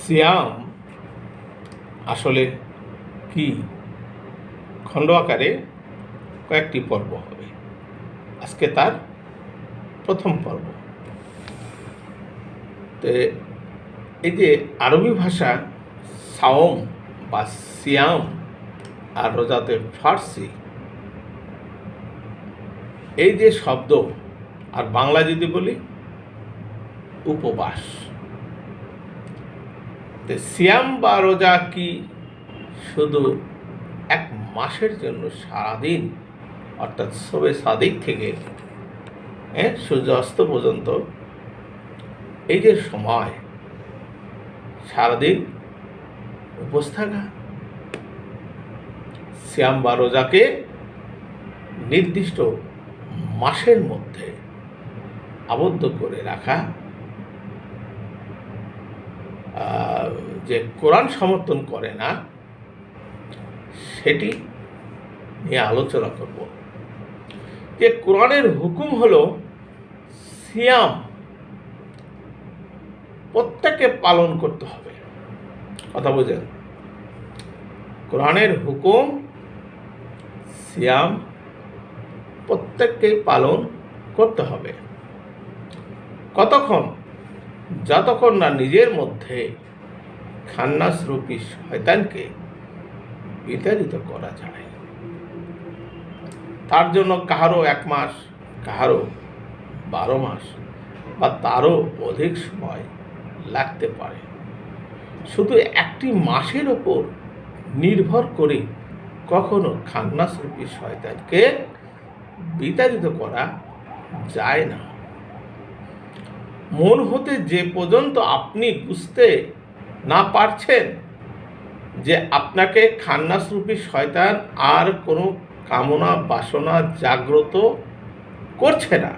সিয়াম আসলে কি খণ্ড আকারে কয়েকটি পর্ব হবে। আজকে তার প্রথম পর্ব। তো এই যে আরবি ভাষা সাওম বা সিয়াম আর রোজাতে ফার্সি, এই যে শব্দ, আর বাংলা যদি বলি উপবাস। তো সিয়াম বা রোজা কি শুধু এক মাসের জন্য সারাদিন, অর্থাৎ শবে সাদিক থেকে সূর্যাস্ত পর্যন্ত এই যে সময় সারাদিন উপোস থাকা? সিয়াম বা রোজাকে নির্দিষ্ট মাসের মধ্যে আবদ্ধ করে রাখা, যে কোরআন সমর্থন করে না, সেটি নিয়ে আলোচনা করব। যে কোরআনের হুকুম হলো সিয়াম প্রত্যেককে পালন করতে হবে। কথা বুঝেন? কোরআনের হুকুম সিয়াম প্রত্যেককেই পালন করতে হবে। কতক্ষণ? যতক্ষণ না নিজের মধ্যে খান্নাসরূপী শয়তানকে বিতাড়িত করা যায়। তার জন্য কাহারও 1 মাস, কাহারও 12 মাস বা তারও অধিক সময় লাগতে পারে। শুধু একটি মাসের ওপর নির্ভর করে কখনো খান্নাসরূপী শয়তানকে বিতাড়িত করা যায় না। মন হতে যে পর্যন্ত আপনি বুঝতে না পারছেন যে আপনাকে খান্নাসরূপী শয়তান আর কোনো কামনা বাসনা জাগ্রত করছে না,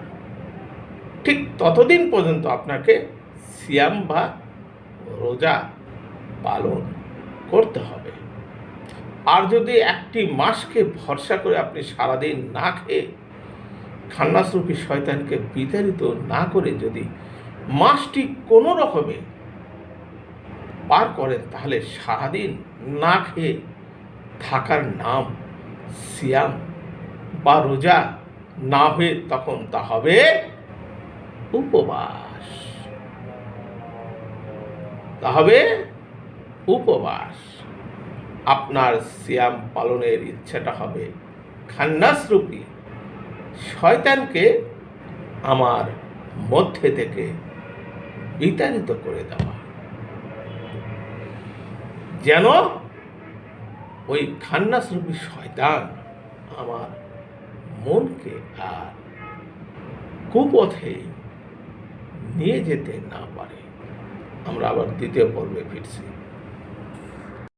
ঠিক ততদিন পর্যন্ত আপনাকে সিয়াম বা রোজা পালন করতে হবে। আর যদি একটি মাসকে ভরসা করে আপনি সারাদিন না খেয়ে খান্নাসরূপী শয়তানকে বিতাড়িত না করে যদি মাসটি কোনো রকমে পার করেন, তাহলে সারাদিন না খেয়ে থাকার নাম সিয়াম বা রোজা না হয়ে তখন তা হবে উপবাস। তা হবে উপবাস। আপনার সিয়াম পালনের ইচ্ছাটা হবে খান্নাসরূপী শয়তানকে আমার মধ্যে থেকে বিতাড়িত করে দেওয়া, যেন ওই খান্নাসরূপী শয়তান আমার মনকে আর কুপথে নিয়ে যেতে না পারে। আমরা আবার দ্বিতীয় পর্বে ফিরছি।